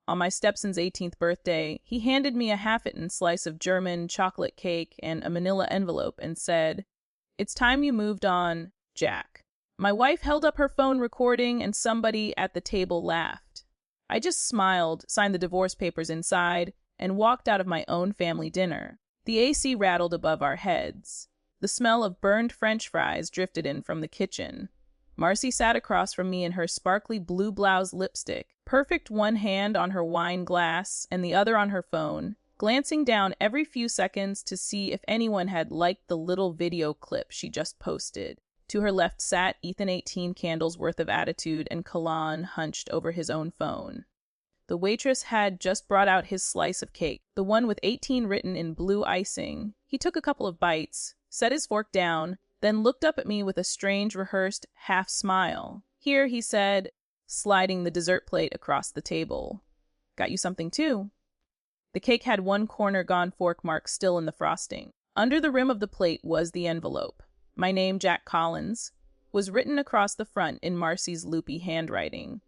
On my stepson's 18th birthday, he handed me a half-eaten slice of German chocolate cake and a manila envelope and said, "It's time you moved on, Jack." My wife held up her phone recording and somebody at the table laughed. I just smiled, signed the divorce papers inside, and walked out of my own family dinner. The AC rattled above our heads. The smell of burned French fries drifted in from the kitchen. Marcy sat across from me in her sparkly blue blouse lipstick, perfect, one hand on her wine glass and the other on her phone, glancing down every few seconds to see if anyone had liked the little video clip she just posted. To her left sat Ethan, 18 candles worth of attitude, and Kalan hunched over his own phone. The waitress had just brought out his slice of cake, the one with 18 written in blue icing. He took a couple of bites, set his fork down, then looked up at me with a strange, rehearsed half-smile. "Here," he said, sliding the dessert plate across the table. "Got you something, too." The cake had one corner gone fork mark still in the frosting. Under the rim of the plate was the envelope. My name, Jack Collins, was written across the front in Marcy's loopy handwriting.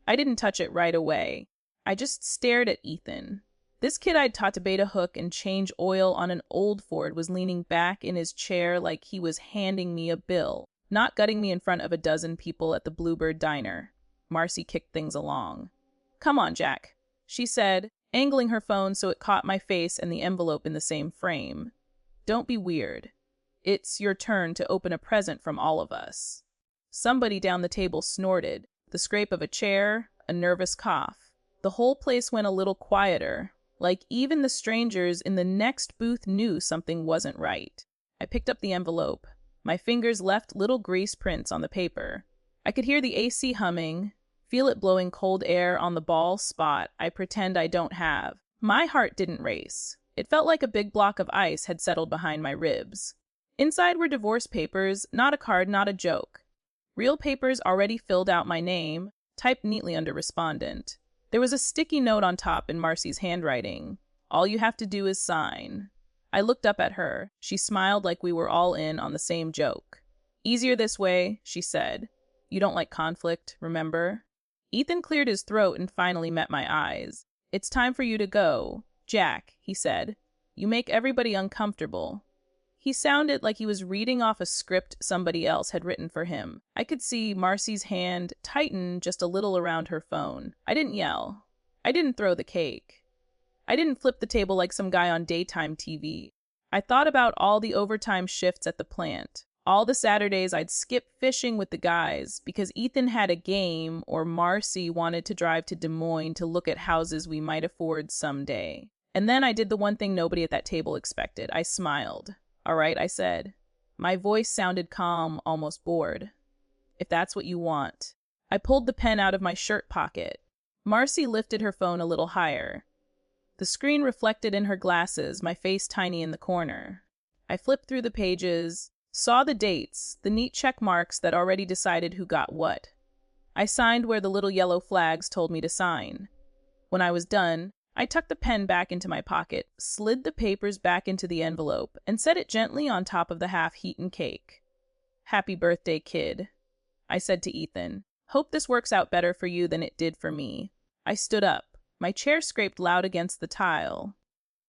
I didn't touch it right away. I just stared at Ethan. This kid I'd taught to bait a hook and change oil on an old Ford was leaning back in his chair like he was handing me a bill, not gutting me in front of a dozen people at the Bluebird Diner. Marcy kicked things along. "Come on, Jack," she said, angling her phone so it caught my face and the envelope in the same frame. "Don't be weird. It's your turn to open a present from all of us." Somebody down the table snorted, the scrape of a chair, a nervous cough. The whole place went a little quieter, like even the strangers in the next booth knew something wasn't right. I picked up the envelope. My fingers left little grease prints on the paper. I could hear the AC humming, feel it blowing cold air on the bald spot I pretend I don't have. My heart didn't race. It felt like a big block of ice had settled behind my ribs. Inside were divorce papers, not a card, not a joke. Real papers already filled out my name, typed neatly under respondent. There was a sticky note on top in Marcy's handwriting. "All you have to do is sign." I looked up at her. She smiled like we were all in on the same joke. "Easier this way," she said. "You don't like conflict, remember?" Ethan cleared his throat and finally met my eyes. "It's time for you to go, Jack," he said. "You make everybody uncomfortable." He sounded like he was reading off a script somebody else had written for him. I could see Marcy's hand tighten just a little around her phone. I didn't yell. I didn't throw the cake. I didn't flip the table like some guy on daytime TV. I thought about all the overtime shifts at the plant, all the Saturdays I'd skip fishing with the guys because Ethan had a game or Marcy wanted to drive to Des Moines to look at houses we might afford someday. And then I did the one thing nobody at that table expected. I smiled. "All right," I said. My voice sounded calm, almost bored. "If that's what you want." I pulled the pen out of my shirt pocket. Marcy lifted her phone a little higher. The screen reflected in her glasses, my face tiny in the corner. I flipped through the pages, saw the dates, the neat check marks that already decided who got what. I signed where the little yellow flags told me to sign. When I was done, I tucked the pen back into my pocket, slid the papers back into the envelope, and set it gently on top of the half-eaten cake. "Happy birthday, kid," I said to Ethan. "Hope this works out better for you than it did for me." I stood up. My chair scraped loud against the tile.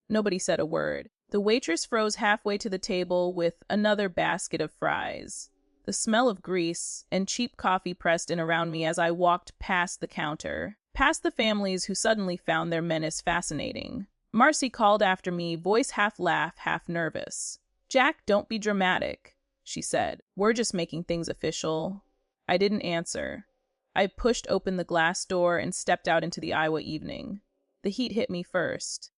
Nobody said a word. The waitress froze halfway to the table with another basket of fries. The smell of grease and cheap coffee pressed in around me as I walked past the counter. Past the families who suddenly found their menace fascinating. Marcy called after me, voice half laugh, half nervous. "Jack, don't be dramatic," she said. "We're just making things official." I didn't answer. I pushed open the glass door and stepped out into the Iowa evening. The heat hit me first.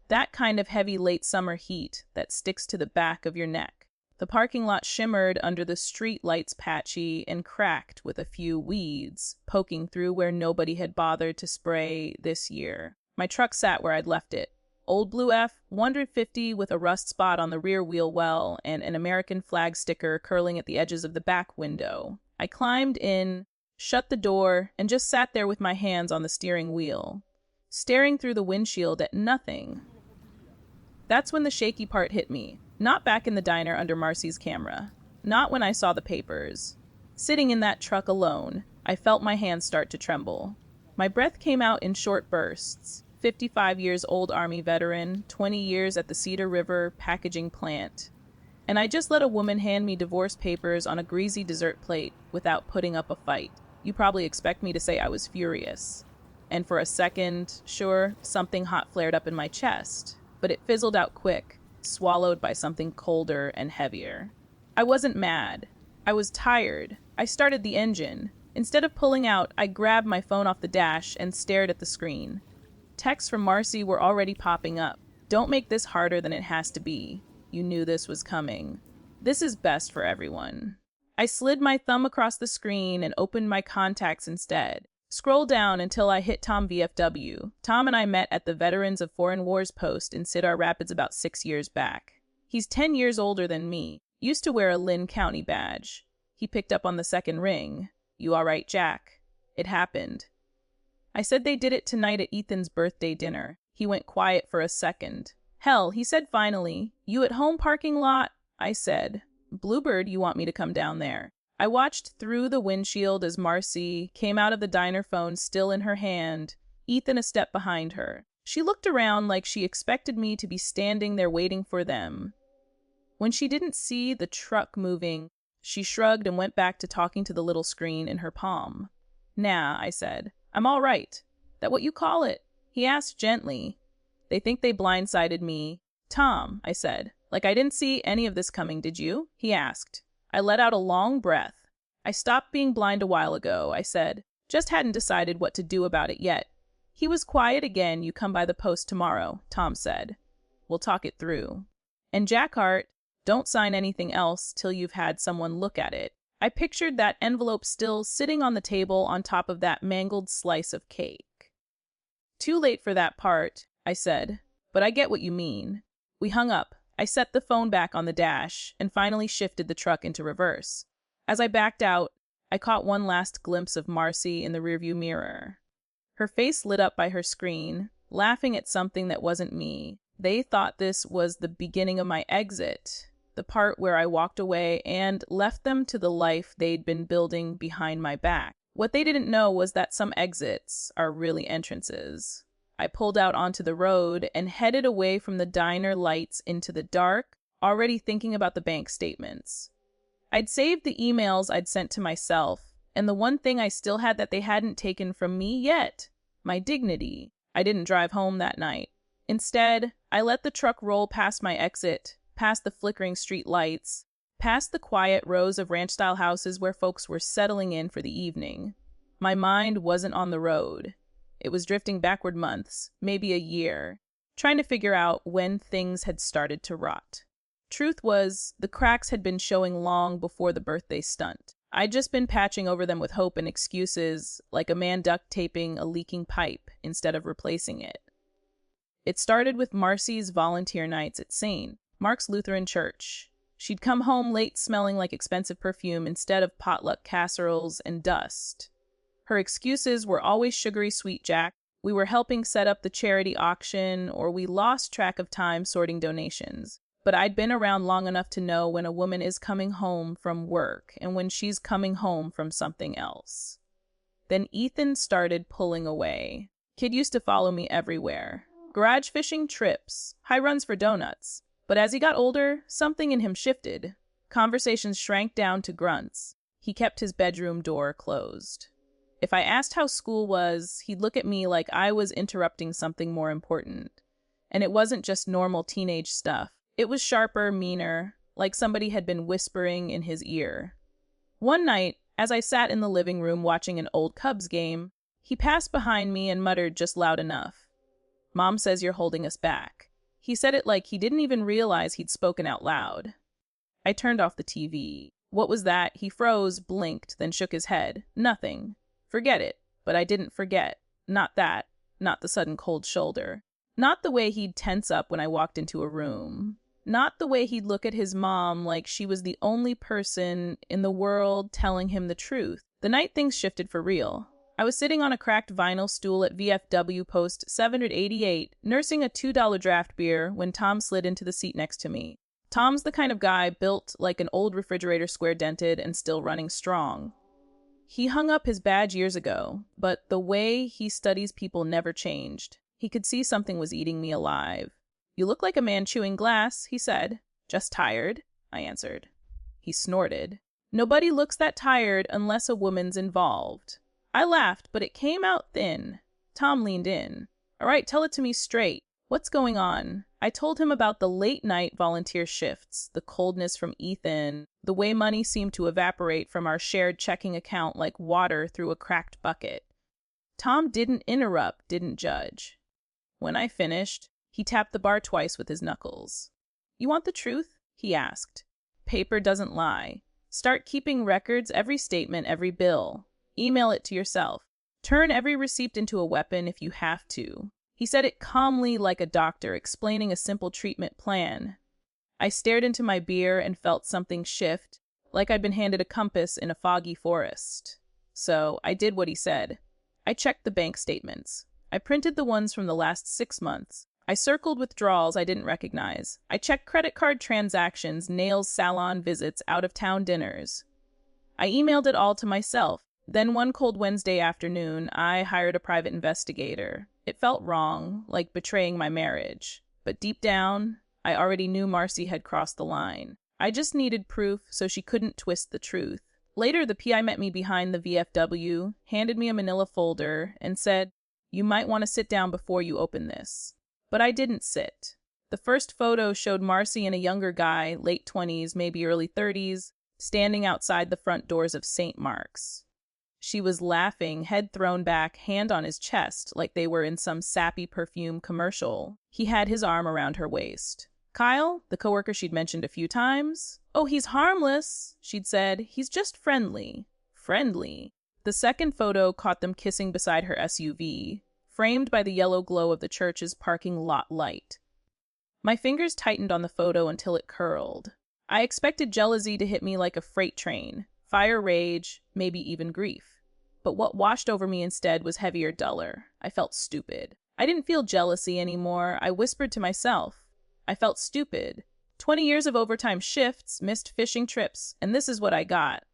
That kind of heavy late summer heat that sticks to the back of your neck. The parking lot shimmered under the street lights, patchy and cracked with a few weeds poking through where nobody had bothered to spray this year. My truck sat where I'd left it. Old Blue F 150 with a rust spot on the rear wheel well and an American flag sticker curling at the edges of the back window. I climbed in, shut the door, and just sat there with my hands on the steering wheel, staring through the windshield at nothing. That's when the shaky part hit me. Not back in the diner under Marcy's camera. Not when I saw the papers. Sitting in that truck alone, I felt my hands start to tremble. My breath came out in short bursts. 55 years old Army veteran, 20 years at the Cedar River packaging plant. And I just let a woman hand me divorce papers on a greasy dessert plate without putting up a fight. You probably expect me to say I was furious. And for a second, sure, something hot flared up in my chest, but it fizzled out quick, swallowed by something colder and heavier. I wasn't mad. I was tired. I started the engine. Instead of pulling out, I grabbed my phone off the dash and stared at the screen. Texts from Marcy were already popping up. Don't make this harder than it has to be. You knew this was coming. This is best for everyone. I slid my thumb across the screen and opened my contacts instead. Scroll down until I hit Tom VFW. Tom and I met at the Veterans of Foreign Wars post in Cedar Rapids about 6 years back. He's 10 years older than me. Used to wear a Lynn County badge. He picked up on the second ring. You all right, Jack? It happened. I said they did it tonight at Ethan's birthday dinner. He went quiet for a second. Hell, he said finally, you at home parking lot? I said, Bluebird, you want me to come down there? I watched through the windshield as Marcy came out of the diner phone still in her hand, Ethan a step behind her. She looked around like she expected me to be standing there waiting for them. When she didn't see the truck moving, she shrugged and went back to talking to the little screen in her palm. Nah, I said. I'm all right. That what you call it? He asked gently. They think they blindsided me. Tom, I said. Like I didn't see any of this coming, did you? He asked. I let out a long breath. I stopped being blind a while ago, I said. Just hadn't decided what to do about it yet. He was quiet again. You come by the post tomorrow, Tom said. We'll talk it through. And Jack Hart, don't sign anything else till you've had someone look at it. I pictured that envelope still sitting on the table on top of that mangled slice of cake. Too late for that part, I said, but I get what you mean. We hung up. I set the phone back on the dash and finally shifted the truck into reverse. As I backed out, I caught one last glimpse of Marcy in the rearview mirror. Her face lit up by her screen, laughing at something that wasn't me. They thought this was the beginning of my exit, the part where I walked away and left them to the life they'd been building behind my back. What they didn't know was that some exits are really entrances. I pulled out onto the road and headed away from the diner lights into the dark, already thinking about the bank statements. I'd saved the emails I'd sent to myself, and the one thing I still had that they hadn't taken from me yet, my dignity. I didn't drive home that night. Instead, I let the truck roll past my exit, past the flickering street lights, past the quiet rows of ranch-style houses where folks were settling in for the evening. My mind wasn't on the road. It was drifting backward months, maybe a year, trying to figure out when things had started to rot. Truth was, the cracks had been showing long before the birthday stunt. I'd just been patching over them with hope and excuses, like a man duct taping a leaking pipe instead of replacing it. It started with Marcy's volunteer nights at St. Mark's Lutheran Church. She'd come home late smelling like expensive perfume instead of potluck casseroles and dust. Her excuses were always sugary sweet Jack. We were helping set up the charity auction, or we lost track of time sorting donations. But I'd been around long enough to know when a woman is coming home from work and when she's coming home from something else. Then Ethan started pulling away. Kid used to follow me everywhere. Garage fishing trips, high runs for donuts. But as he got older, something in him shifted. Conversations shrank down to grunts. He kept his bedroom door closed. If I asked how school was, he'd look at me like I was interrupting something more important. And it wasn't just normal teenage stuff. It was sharper, meaner, like somebody had been whispering in his ear. One night, as I sat in the living room watching an old Cubs game, he passed behind me and muttered just loud enough, "Mom says you're holding us back." He said it like he didn't even realize he'd spoken out loud. I turned off the TV. What was that? He froze, blinked, then shook his head. Nothing. Forget it. But I didn't forget. Not that. Not the sudden cold shoulder. Not the way he'd tense up when I walked into a room. Not the way he'd look at his mom like she was the only person in the world telling him the truth. The night things shifted for real. I was sitting on a cracked vinyl stool at VFW post 788, nursing a $2 draft beer when Tom slid into the seat next to me. Tom's the kind of guy built like an old refrigerator square dented and still running strong. He hung up his badge years ago, but the way he studies people never changed. He could see something was eating me alive. "You look like a man chewing glass," he said. "Just tired," I answered. He snorted. "Nobody looks that tired unless a woman's involved." I laughed, but it came out thin. Tom leaned in. "All right, tell it to me straight. What's going on?" I told him about the late-night volunteer shifts, the coldness from Ethan, the way money seemed to evaporate from our shared checking account like water through a cracked bucket. Tom didn't interrupt, didn't judge. When I finished, he tapped the bar twice with his knuckles. "You want the truth?" he asked. "Paper doesn't lie. Start keeping records, every statement, every bill. Email it to yourself. Turn every receipt into a weapon if you have to." He said it calmly like a doctor explaining a simple treatment plan. I stared into my beer and felt something shift, like I'd been handed a compass in a foggy forest. So I did what he said. I checked the bank statements. I printed the ones from the last 6 months. I circled withdrawals I didn't recognize. I checked credit card transactions, nails, salon visits, out-of-town dinners. I emailed it all to myself. Then one cold Wednesday afternoon, I hired a private investigator. It felt wrong, like betraying my marriage. But deep down, I already knew Marcy had crossed the line. I just needed proof so she couldn't twist the truth. Later, the PI met me behind the VFW, handed me a manila folder, and said, "You might want to sit down before you open this." But I didn't sit. The first photo showed Marcy and a younger guy, late 20s, maybe early 30s, standing outside the front doors of St. Mark's. She was laughing, head thrown back, hand on his chest, like they were in some sappy perfume commercial. He had his arm around her waist. "Kyle," the coworker she'd mentioned a few times. "Oh, he's harmless," she'd said. "He's just friendly." Friendly. The second photo caught them kissing beside her SUV, framed by the yellow glow of the church's parking lot light. My fingers tightened on the photo until it curled. I expected jealousy to hit me like a freight train. Fire, rage, maybe even grief. But what washed over me instead was heavier, duller. I felt stupid. I didn't feel jealousy anymore. I whispered to myself. I felt stupid. 20 years of overtime shifts, missed fishing trips, and this is what I got.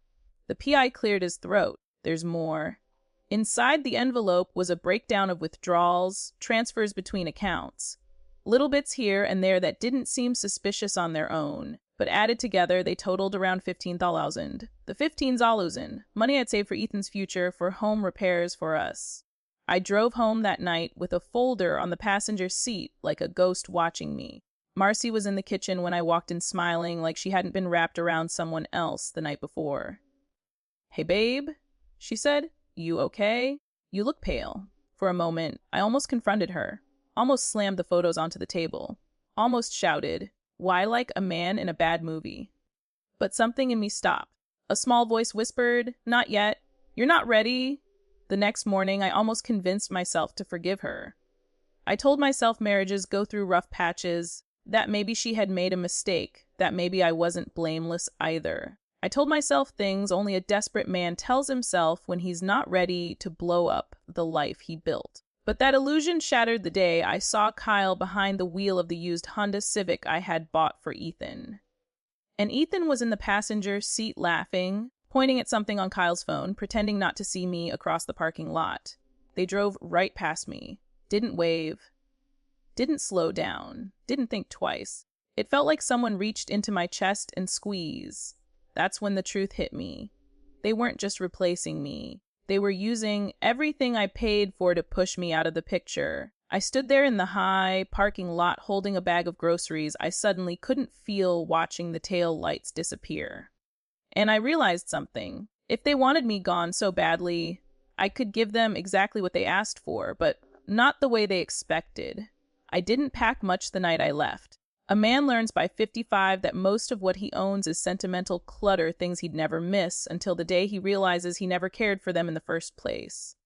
The PI cleared his throat. There's more. Inside the envelope was a breakdown of withdrawals, transfers between accounts. Little bits here and there that didn't seem suspicious on their own. But added together, they totaled around 15,000. The 15,000, money I'd saved for Ethan's future, for home repairs for us. I drove home that night with a folder on the passenger seat, like a ghost watching me. Marcy was in the kitchen when I walked in smiling, like she hadn't been wrapped around someone else the night before. "Hey, babe," she said. "You okay? You look pale." For a moment, I almost confronted her, almost slammed the photos onto the table, almost shouted, "Why like a man in a bad movie?" But something in me stopped. A small voice whispered, "Not yet. You're not ready." The next morning, I almost convinced myself to forgive her. I told myself marriages go through rough patches, that maybe she had made a mistake, that maybe I wasn't blameless either. I told myself things only a desperate man tells himself when he's not ready to blow up the life he built. But that illusion shattered the day I saw Kyle behind the wheel of the used Honda Civic I had bought for Ethan. And Ethan was in the passenger seat laughing, pointing at something on Kyle's phone, pretending not to see me across the parking lot. They drove right past me, didn't wave, didn't slow down, didn't think twice. It felt like someone reached into my chest and squeezed. That's when the truth hit me. They weren't just replacing me. They were using everything I paid for to push me out of the picture. I stood there in the high parking lot holding a bag of groceries I suddenly couldn't feel watching the tail lights disappear. And I realized something. If they wanted me gone so badly, I could give them exactly what they asked for, but not the way they expected. I didn't pack much the night I left. A man learns by 55 that most of what he owns is sentimental clutter, things he'd never miss, until the day he realizes he never cared for them in the first place.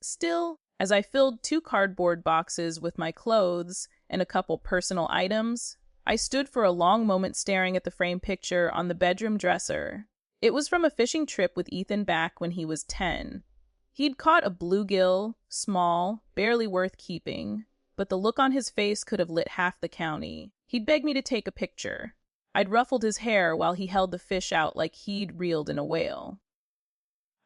Still, as I filled 2 cardboard boxes with my clothes and a couple personal items, I stood for a long moment staring at the framed picture on the bedroom dresser. It was from a fishing trip with Ethan back when he was 10. He'd caught a bluegill, small, barely worth keeping, but the look on his face could have lit half the county. He'd begged me to take a picture. I'd ruffled his hair while he held the fish out like he'd reeled in a whale.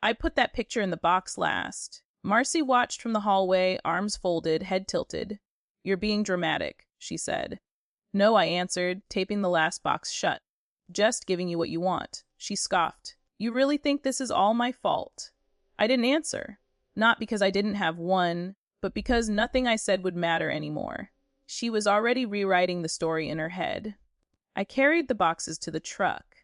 I put that picture in the box last. Marcy watched from the hallway, arms folded, head tilted. You're being dramatic, she said. No, I answered, taping the last box shut. Just giving you what you want. She scoffed. You really think this is all my fault? I didn't answer. Not because I didn't have one, but because nothing I said would matter anymore. She was already rewriting the story in her head. I carried the boxes to the truck.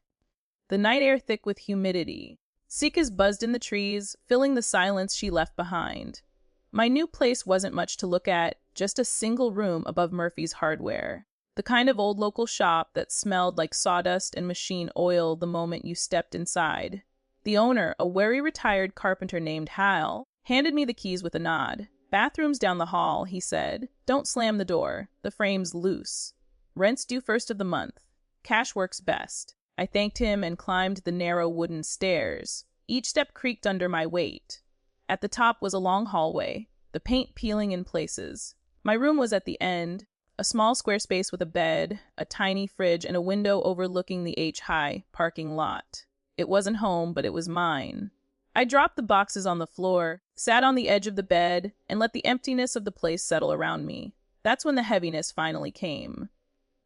The night air thick with humidity. Cicadas buzzed in the trees, filling the silence she left behind. My new place wasn't much to look at, just a single room above Murphy's Hardware. The kind of old local shop that smelled like sawdust and machine oil the moment you stepped inside. The owner, a wary retired carpenter named Hal, handed me the keys with a nod. Bathrooms down the hall, he said. Don't slam the door. The frame's loose. Rent's due first of the month. Cash works best. I thanked him and climbed the narrow wooden stairs. Each step creaked under my weight. At the top was a long hallway, the paint peeling in places. My room was at the end, a small square space with a bed, a tiny fridge, and a window overlooking the H-High parking lot. It wasn't home, but it was mine. I dropped the boxes on the floor, sat on the edge of the bed, and let the emptiness of the place settle around me. That's when the heaviness finally came.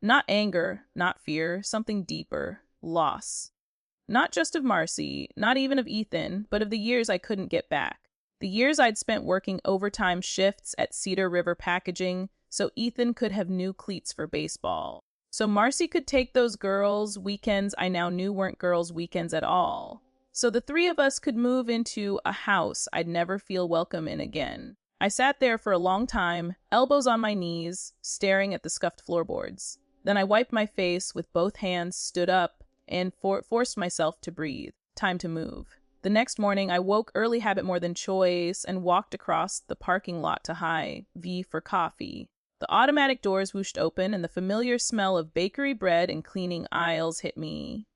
Not anger, not fear, something deeper. Loss. Not just of Marcy, not even of Ethan, but of the years I couldn't get back. The years I'd spent working overtime shifts at Cedar River Packaging so Ethan could have new cleats for baseball. So Marcy could take those girls' weekends I now knew weren't girls' weekends at all. So the three of us could move into a house I'd never feel welcome in again. I sat there for a long time, elbows on my knees, staring at the scuffed floorboards. Then I wiped my face with both hands, stood up, and forced myself to breathe. Time to move. The next morning, I woke early habit more than choice and walked across the parking lot to Hy-Vee for coffee. The automatic doors whooshed open and the familiar smell of bakery bread and cleaning aisles hit me.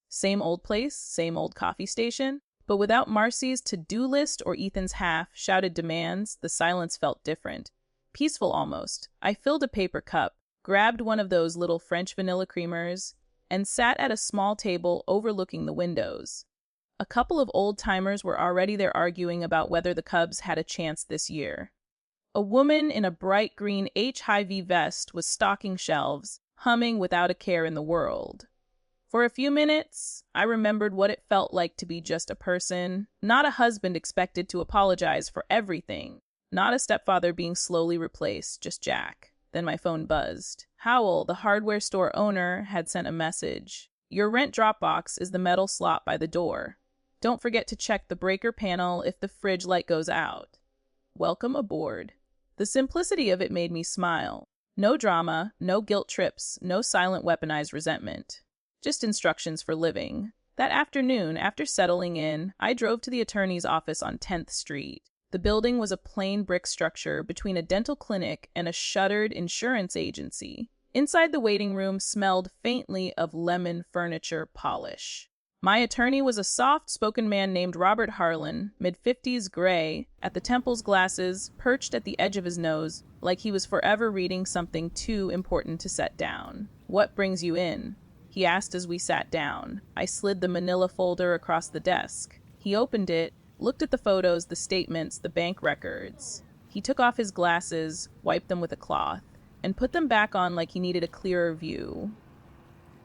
Same old place, same old coffee station, but without Marcy's to-do list or Ethan's half-shouted demands, the silence felt different. Peaceful almost. I filled a paper cup, grabbed one of those little French vanilla creamers, and sat at a small table overlooking the windows. A couple of old-timers were already there arguing about whether the Cubs had a chance this year. A woman in a bright green Hy-Vee vest was stocking shelves, humming without a care in the world. For a few minutes, I remembered what it felt like to be just a person, not a husband expected to apologize for everything, not a stepfather being slowly replaced, just Jack. Then my phone buzzed. Howell, the hardware store owner, had sent a message. Your rent drop box is the metal slot by the door. Don't forget to check the breaker panel if the fridge light goes out. Welcome aboard. The simplicity of it made me smile. No drama, no guilt trips, no silent weaponized resentment. Just instructions for living. That afternoon, after settling in, I drove to the attorney's office on 10th Street. The building was a plain brick structure between a dental clinic and a shuttered insurance agency. Inside the waiting room smelled faintly of lemon furniture polish. My attorney was a soft-spoken man named Robert Harlan, mid-50s gray, at the temples glasses, perched at the edge of his nose, like he was forever reading something too important to set down. What brings you in? He asked as we sat down. I slid the manila folder across the desk. He opened it, looked at the photos, the statements, the bank records. He took off his glasses, wiped them with a cloth, and put them back on like he needed a clearer view.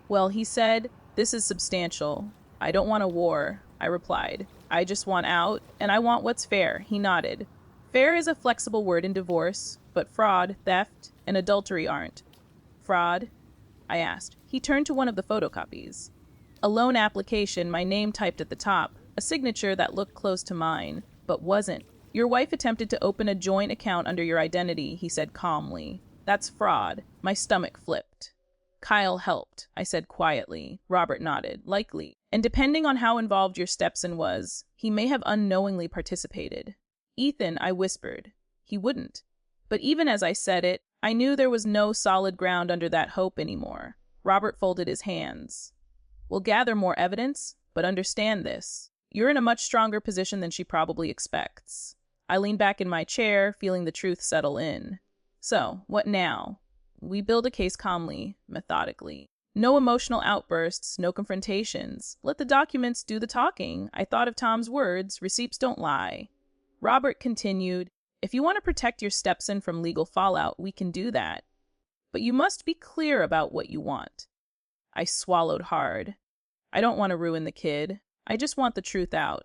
Well, he said, this is substantial. I don't want a war, I replied. I just want out, and I want what's fair, he nodded. Fair is a flexible word in divorce, but fraud, theft, and adultery aren't. Fraud? I asked. He turned to one of the photocopies. A loan application, my name typed at the top, a signature that looked close to mine, but wasn't. Your wife attempted to open a joint account under your identity, he said calmly. That's fraud. My stomach flipped. Kyle helped, I said quietly. Robert nodded. Likely. And depending on how involved your Stepson was, he may have unknowingly participated. Ethan, I whispered. He wouldn't. But even as I said it, I knew there was no solid ground under that hope anymore. Robert folded his hands. We'll gather more evidence, but understand this. You're in a much stronger position than she probably expects. I leaned back in my chair, feeling the truth settle in. So, what now? We build a case calmly, methodically. No emotional outbursts, no confrontations. Let the documents do the talking. I thought of Tom's words, receipts don't lie. Robert continued, if you want to protect your Stepson from legal fallout, we can do that. But you must be clear about what you want. I swallowed hard. I don't want to ruin the kid. I just want the truth out.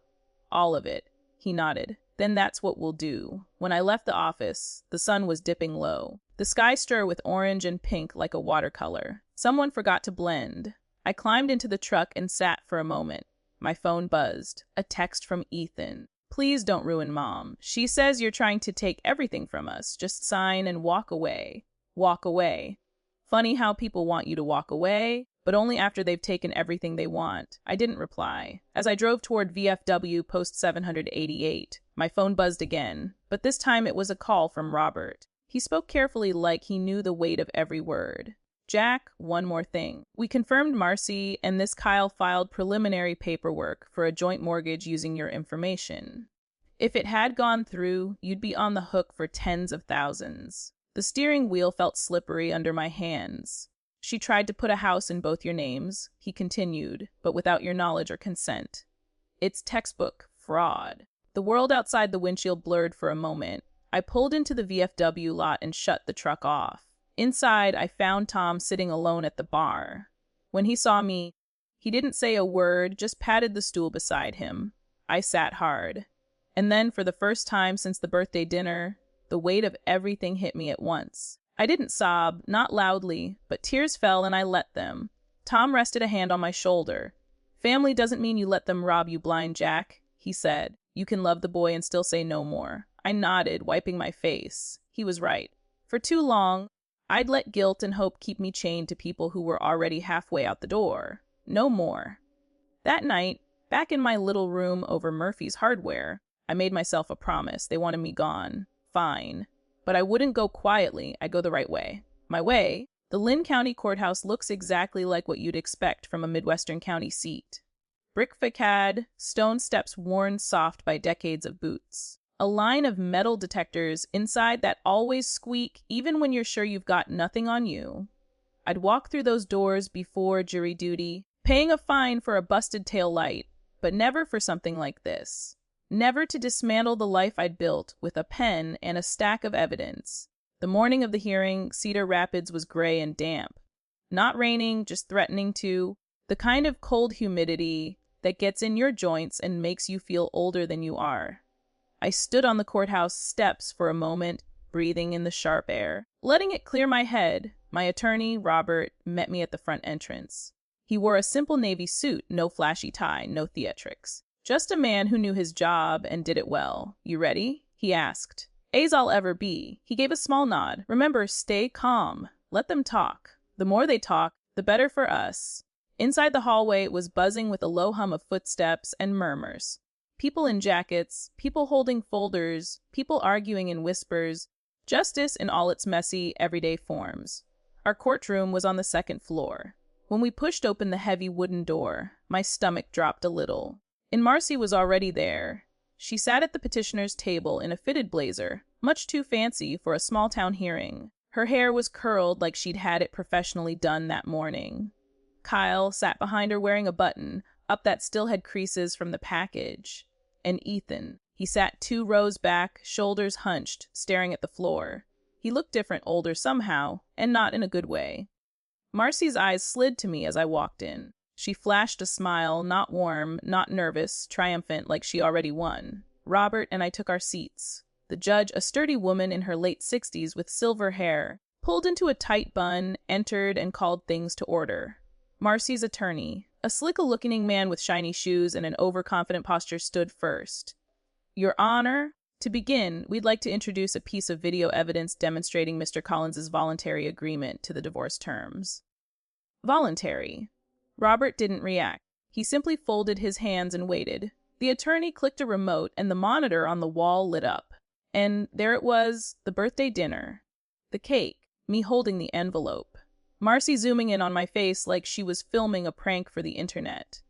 All of it. He nodded. Then that's what we'll do. When I left the office, the sun was dipping low. The sky stirred with orange and pink like a watercolor. Someone forgot to blend. I climbed into the truck and sat for a moment. My phone buzzed. A text from Ethan. Please don't ruin Mom. She says you're trying to take everything from us. Just sign and walk away. Walk away. Funny how people want you to walk away, but only after they've taken everything they want. I didn't reply. As I drove toward VFW Post 788, my phone buzzed again, but this time it was a call from Robert. He spoke carefully like he knew the weight of every word. Jack, one more thing. We confirmed Marcy, and this Kyle filed preliminary paperwork for a joint mortgage using your information. If it had gone through, you'd be on the hook for tens of thousands. The steering wheel felt slippery under my hands. She tried to put a house in both your names, he continued, but without your knowledge or consent. It's textbook fraud. The world outside the windshield blurred for a moment. I pulled into the VFW lot and shut the truck off. Inside, I found Tom sitting alone at the bar. When he saw me, he didn't say a word, just patted the stool beside him. I sat hard. And then, for the first time since the birthday dinner, the weight of everything hit me at once. I didn't sob, not loudly, but tears fell and I let them. Tom rested a hand on my shoulder. Family doesn't mean you let them rob you blind, Jack, he said. You can love the boy and still say no more. I nodded, wiping my face. He was right. For too long, I'd let guilt and hope keep me chained to people who were already halfway out the door. No more. That night, back in my little room over Murphy's Hardware, I made myself a promise. They wanted me gone. Fine. But I wouldn't go quietly. I'd go the right way. My way? The Lynn County Courthouse looks exactly like what you'd expect from a Midwestern county seat. Brick facade, stone steps worn soft by decades of boots. A line of metal detectors inside that always squeak even when you're sure you've got nothing on you. I'd walk through those doors before jury duty, paying a fine for a busted tail light, but never for something like this. Never to dismantle the life I'd built with a pen and a stack of evidence. The morning of the hearing, Cedar Rapids was gray and damp. Not raining, just threatening to. The kind of cold humidity that gets in your joints and makes you feel older than you are. I stood on the courthouse steps for a moment, breathing in the sharp air. Letting it clear my head, my attorney, Robert, met me at the front entrance. He wore a simple navy suit, no flashy tie, no theatrics. Just a man who knew his job and did it well. You ready? He asked. As I'll ever be. He gave a small nod. Remember, stay calm. Let them talk. The more they talk, the better for us. Inside the hallway, it was buzzing with a low hum of footsteps and murmurs. People in jackets, people holding folders, people arguing in whispers. Justice in all its messy, everyday forms. Our courtroom was on the second floor. When we pushed open the heavy wooden door, my stomach dropped a little. And Marcy was already there. She sat at the petitioner's table in a fitted blazer, much too fancy for a small-town hearing. Her hair was curled like she'd had it professionally done that morning. Kyle sat behind her wearing a button, up that still had creases from the package. And Ethan, he sat 2 rows back, shoulders hunched, staring at the floor. He looked different, older somehow, and not in a good way. Marcy's eyes slid to me as I walked in. She flashed a smile, not warm, not nervous, triumphant like she already won. Robert and I took our seats. The judge, a sturdy woman in her late 60s with silver hair, pulled into a tight bun, entered, and called things to order. Marcy's attorney, a slick-looking man with shiny shoes and an overconfident posture, stood first. Your Honor, to begin, we'd like to introduce a piece of video evidence demonstrating Mr. Collins's voluntary agreement to the divorce terms. Voluntary. Robert didn't react. He simply folded his hands and waited. The attorney clicked a remote and the monitor on the wall lit up. And there it was, the birthday dinner. The cake, me holding the envelope. Marcy zooming in on my face like she was filming a prank for the internet.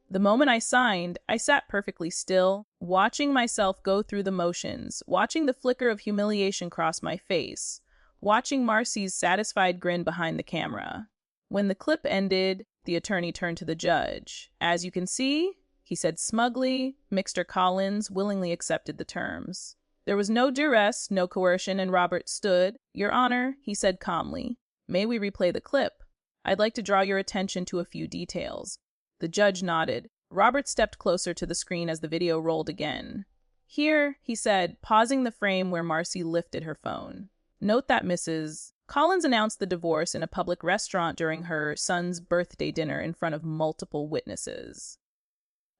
The moment I signed, I sat perfectly still, watching myself go through the motions, watching the flicker of humiliation cross my face, watching Marcy's satisfied grin behind the camera. When the clip ended, the attorney turned to the judge. "As you can see," he said smugly, Mr. Collins willingly accepted the terms. There was no duress, no coercion, and Robert stood. "Your Honor," he said calmly, "may we replay the clip? I'd like to draw your attention to a few details." The judge nodded. Robert stepped closer to the screen as the video rolled again. "Here," he said, pausing the frame where Marcy lifted her phone. "Note that Mrs. Collins announced the divorce in a public restaurant during her son's birthday dinner in front of multiple witnesses."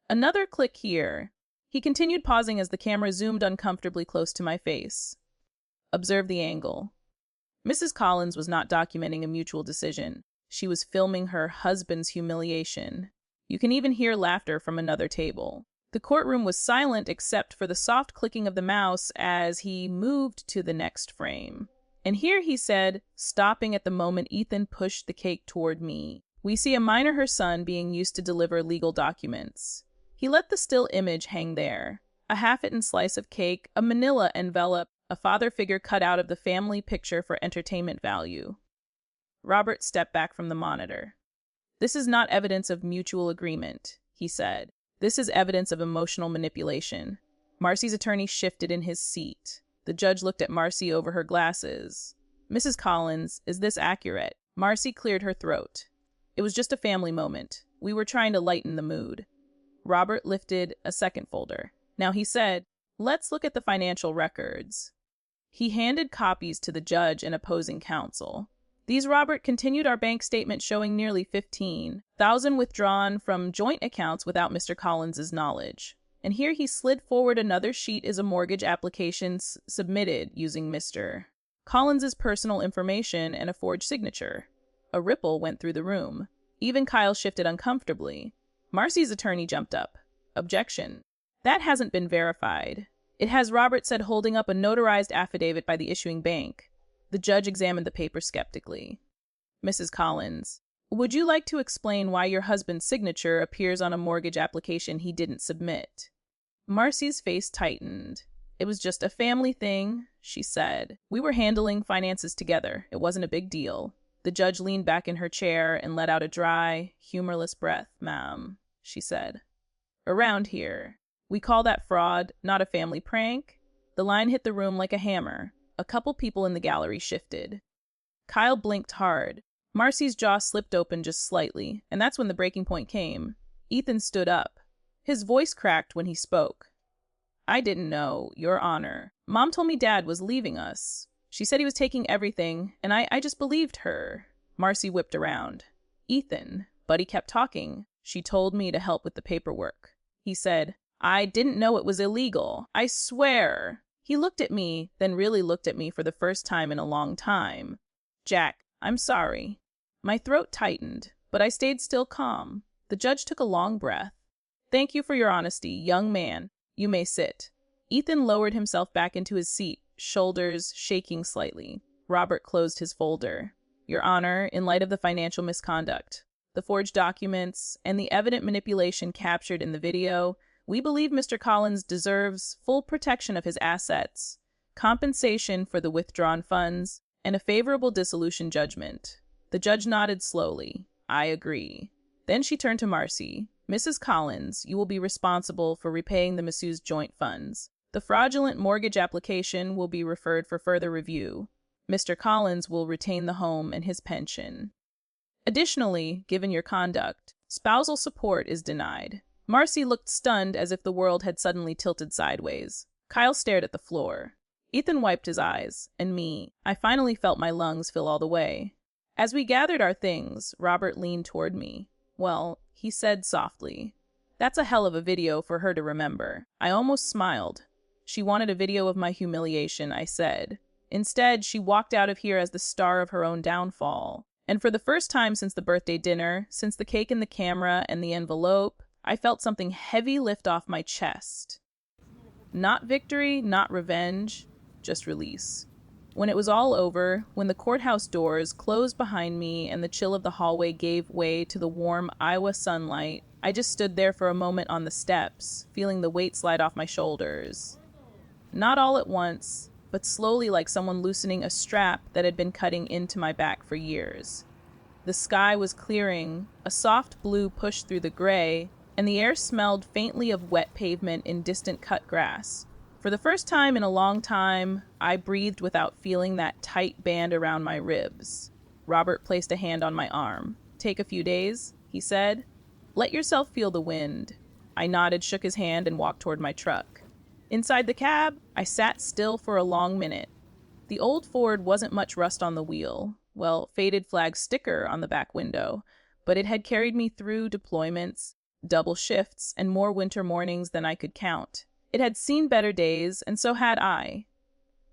Another click here. He continued, pausing as the camera zoomed uncomfortably close to my face. "Observe the angle." Mrs. Collins was not documenting a mutual decision. She was filming her husband's humiliation. You can even hear laughter from another table. The courtroom was silent except for the soft clicking of the mouse as he moved to the next frame. "And here," he said, stopping at the moment Ethan pushed the cake toward me, "we see a minor, her son, being used to deliver legal documents." He let the still image hang there. A half-eaten slice of cake, a manila envelope, a father figure cut out of the family picture for entertainment value. Robert stepped back from the monitor. "This is not evidence of mutual agreement," he said. "This is evidence of emotional manipulation." Marcy's attorney shifted in his seat. The judge looked at Marcy over her glasses. "Mrs. Collins, is this accurate?" Marcy cleared her throat. "It was just a family moment. We were trying to lighten the mood." Robert lifted a second folder. Now he said, "Let's look at the financial records." He handed copies to the judge and opposing counsel. "These, Robert continued, our bank statement showing nearly $15,000 withdrawn from joint accounts without Mr. Collins's knowledge. And here," he slid forward another sheet, "is a mortgage application submitted using Mr. Collins's personal information and a forged signature." A ripple went through the room. Even Kyle shifted uncomfortably. Marcy's attorney jumped up. "Objection. That hasn't been verified." "It has," Robert said, holding up a notarized affidavit by the issuing bank. The judge examined the paper skeptically. "Mrs. Collins, would you like to explain why your husband's signature appears on a mortgage application he didn't submit?" Marcy's face tightened. "It was just a family thing," she said. "We were handling finances together. It wasn't a big deal." The judge leaned back in her chair and let out a dry, humorless breath. "Ma'am," she said. "Around here, we call that fraud, not a family prank." The line hit the room like a hammer. A couple people in the gallery shifted. Kyle blinked hard. Marcy's jaw slipped open just slightly, and that's when the breaking point came. Ethan stood up. His voice cracked when he spoke. "I didn't know, Your Honor. Mom told me Dad was leaving us. She said he was taking everything, and I just believed her." Marcy whipped around. "Ethan," Buddy kept talking. "She told me to help with the paperwork." He said, "I didn't know it was illegal. I swear." He looked at me, then really looked at me for the first time in a long time. "Jack, I'm sorry." My throat tightened, but I stayed still calm. The judge took a long breath. "Thank you for your honesty, young man. You may sit." Ethan lowered himself back into his seat, shoulders shaking slightly. Robert closed his folder. "Your Honor, in light of the financial misconduct, the forged documents, and the evident manipulation captured in the video, we believe Mr. Collins deserves full protection of his assets, compensation for the withdrawn funds, and a favorable dissolution judgment." The judge nodded slowly. "I agree." Then she turned to Marcy. "Mrs. Collins, you will be responsible for repaying the Masseuse joint funds. The fraudulent mortgage application will be referred for further review. Mr. Collins will retain the home and his pension. Additionally, given your conduct, spousal support is denied." Marcy looked stunned, as if the world had suddenly tilted sideways. Kyle stared at the floor. Ethan wiped his eyes, and me. I finally felt my lungs fill all the way. As we gathered our things, Robert leaned toward me. "Well," he said softly, "that's a hell of a video for her to remember." I almost smiled. "She wanted a video of my humiliation," I said. "Instead, she walked out of here as the star of her own downfall." And for the first time since the birthday dinner, since the cake and the camera and the envelope, I felt something heavy lift off my chest. Not victory, not revenge, just release. When it was all over, when the courthouse doors closed behind me and the chill of the hallway gave way to the warm Iowa sunlight, I just stood there for a moment on the steps, feeling the weight slide off my shoulders. Not all at once, but slowly, like someone loosening a strap that had been cutting into my back for years. The sky was clearing, a soft blue pushed through the gray, and the air smelled faintly of wet pavement in distant cut grass. For the first time in a long time, I breathed without feeling that tight band around my ribs. Robert placed a hand on my arm. "Take a few days," he said. "Let yourself feel the wind." I nodded, shook his hand, and walked toward my truck. Inside the cab, I sat still for a long minute. The old Ford wasn't much rust on the wheel. Well, faded flag sticker on the back window, but it had carried me through deployments, double shifts, and more winter mornings than I could count. It had seen better days, and so had I.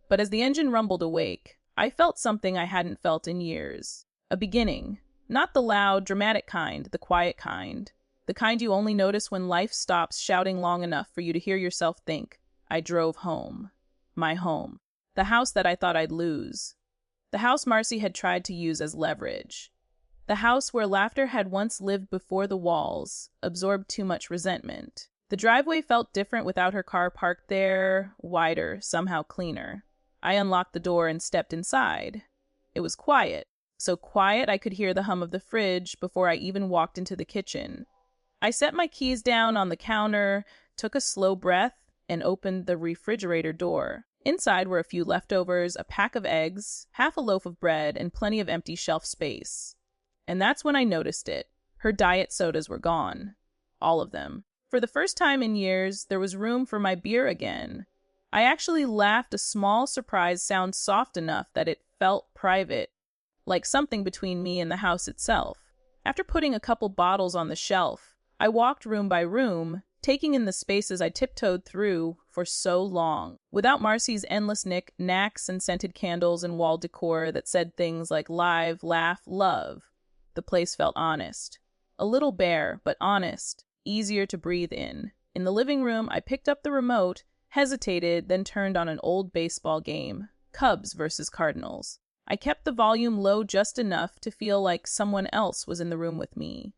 But as the engine rumbled awake, I felt something I hadn't felt in years. A beginning. Not the loud, dramatic kind, the quiet kind. The kind you only notice when life stops shouting long enough for you to hear yourself think, I drove home. My home. The house that I thought I'd lose. The house Marcy had tried to use as leverage. The house where laughter had once lived before the walls, absorbed too much resentment. The driveway felt different without her car parked there, wider, somehow cleaner. I unlocked the door and stepped inside. It was quiet, so quiet I could hear the hum of the fridge before I even walked into the kitchen. I set my keys down on the counter, took a slow breath, and opened the refrigerator door. Inside were a few leftovers, a pack of eggs, half a loaf of bread, and plenty of empty shelf space. And that's when I noticed it. Her diet sodas were gone. All of them. For the first time in years, there was room for my beer again. I actually laughed, a small surprise sound soft enough that it felt private, like something between me and the house itself. After putting a couple bottles on the shelf, I walked room by room, taking in the spaces I tiptoed through for so long, without Marcy's endless knacks and scented candles and wall decor that said things like live, laugh, love. The place felt honest. A little bare, but honest, easier to breathe in. In the living room, I picked up the remote, hesitated, then turned on an old baseball game, Cubs versus Cardinals. I kept the volume low just enough to feel like someone else was in the room with me.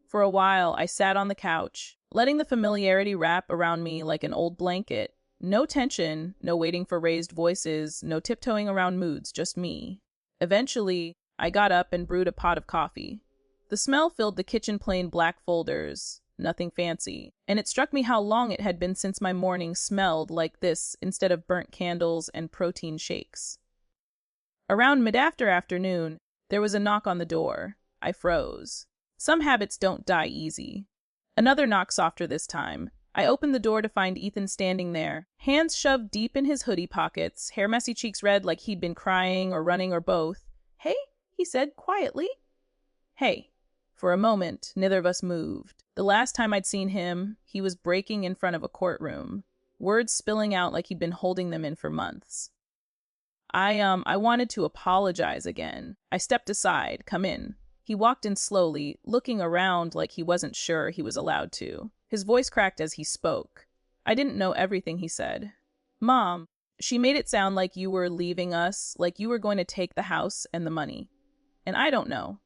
For a while, I sat on the couch, letting the familiarity wrap around me like an old blanket. No tension, no waiting for raised voices, no tiptoeing around moods, just me. Eventually, I got up and brewed a pot of coffee. The smell filled the kitchen plain black folders, nothing fancy, and it struck me how long it had been since my morning smelled like this instead of burnt candles and protein shakes. Around mid-afternoon, there was a knock on the door. I froze. Some habits don't die easy. Another knock, softer this time. I opened the door to find Ethan standing there, hands shoved deep in his hoodie pockets, hair messy, cheeks red like he'd been crying or running or both. "Hey," he said quietly. "Hey." For a moment, neither of us moved. The last time I'd seen him, he was breaking in front of a courtroom, words spilling out like he'd been holding them in for months. I wanted to apologize again. I stepped aside. "Come in." He walked in slowly, looking around like he wasn't sure he was allowed to. His voice cracked as he spoke. I didn't know everything he said. "Mom, she made it sound like you were leaving us, like you were going to take the house and the money. And I don't know."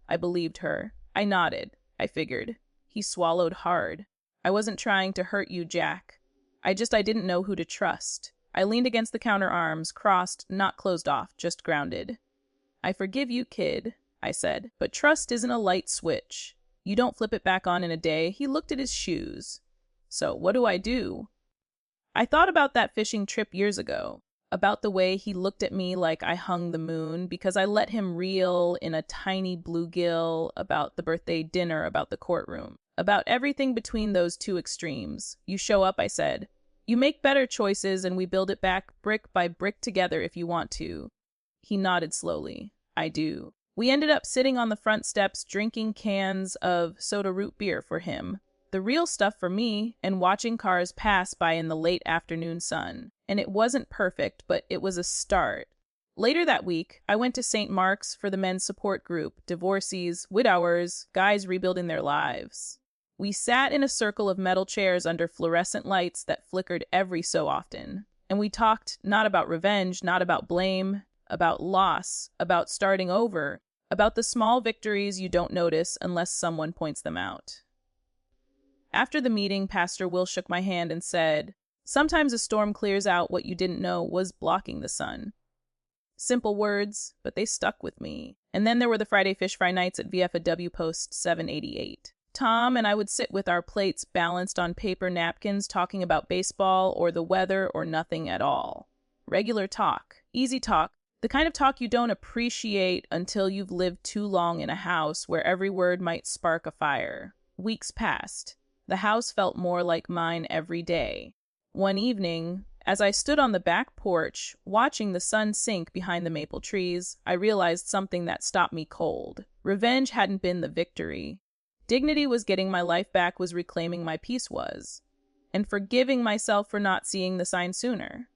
I believed her. I nodded. I figured. He swallowed hard. "I wasn't trying to hurt you, Jack. I didn't know who to trust." I leaned against the counter, arms crossed, not closed off, just grounded. "I forgive you, kid," I said, "but trust isn't a light switch. You don't flip it back on in a day." He looked at his shoes. "So what do I do?" I thought about that fishing trip years ago, about the way he looked at me like I hung the moon because I let him reel in a tiny bluegill, about the birthday dinner, about the courtroom, about everything between those two extremes. "You show up," I said. "You make better choices and we build it back brick by brick together if you want to." He nodded slowly. "I do." We ended up sitting on the front steps drinking cans of soda root beer for him, the real stuff for me, and watching cars pass by in the late afternoon sun. And it wasn't perfect, but it was a start. Later that week, I went to St. Mark's for the men's support group, divorcees, widowers, guys rebuilding their lives. We sat in a circle of metal chairs under fluorescent lights that flickered every so often. And we talked not about revenge, not about blame, about loss, about starting over, about the small victories you don't notice unless someone points them out. After the meeting, Pastor Will shook my hand and said, "Sometimes a storm clears out what you didn't know was blocking the sun." Simple words, but they stuck with me. And then there were the Friday fish fry nights at VFW Post 788. Tom and I would sit with our plates balanced on paper napkins talking about baseball or the weather or nothing at all. Regular talk, easy talk, the kind of talk you don't appreciate until you've lived too long in a house where every word might spark a fire. Weeks passed. The house felt more like mine every day. One evening, as I stood on the back porch, watching the sun sink behind the maple trees, I realized something that stopped me cold. Revenge hadn't been the victory. Dignity was getting my life back, was reclaiming my peace was. And forgiving myself for not seeing the sign sooner.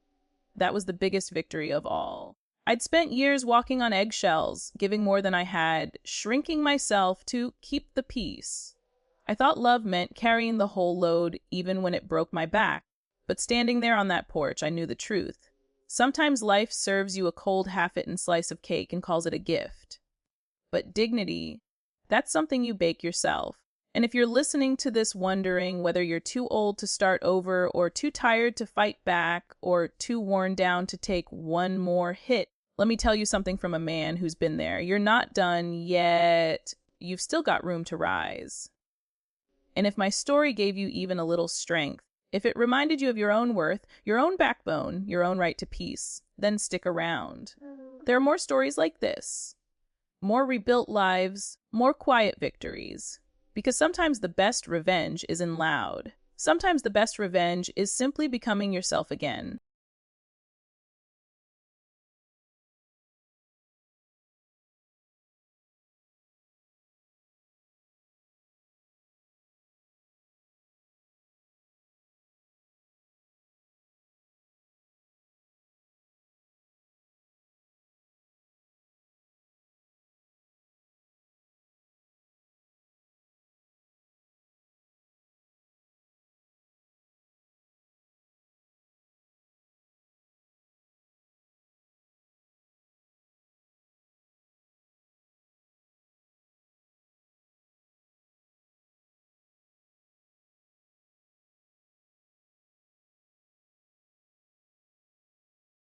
That was the biggest victory of all. I'd spent years walking on eggshells, giving more than I had, shrinking myself to keep the peace. I thought love meant carrying the whole load even when it broke my back. But standing there on that porch, I knew the truth. Sometimes life serves you a cold half-eaten slice of cake and calls it a gift. But dignity, that's something you bake yourself. And if you're listening to this wondering whether you're too old to start over or too tired to fight back or too worn down to take one more hit, let me tell you something from a man who's been there. You're not done yet. You've still got room to rise. And if my story gave you even a little strength, if it reminded you of your own worth, your own backbone, your own right to peace, then stick around. There are more stories like this. More rebuilt lives, more quiet victories. Because sometimes the best revenge isn't loud. Sometimes the best revenge is simply becoming yourself again.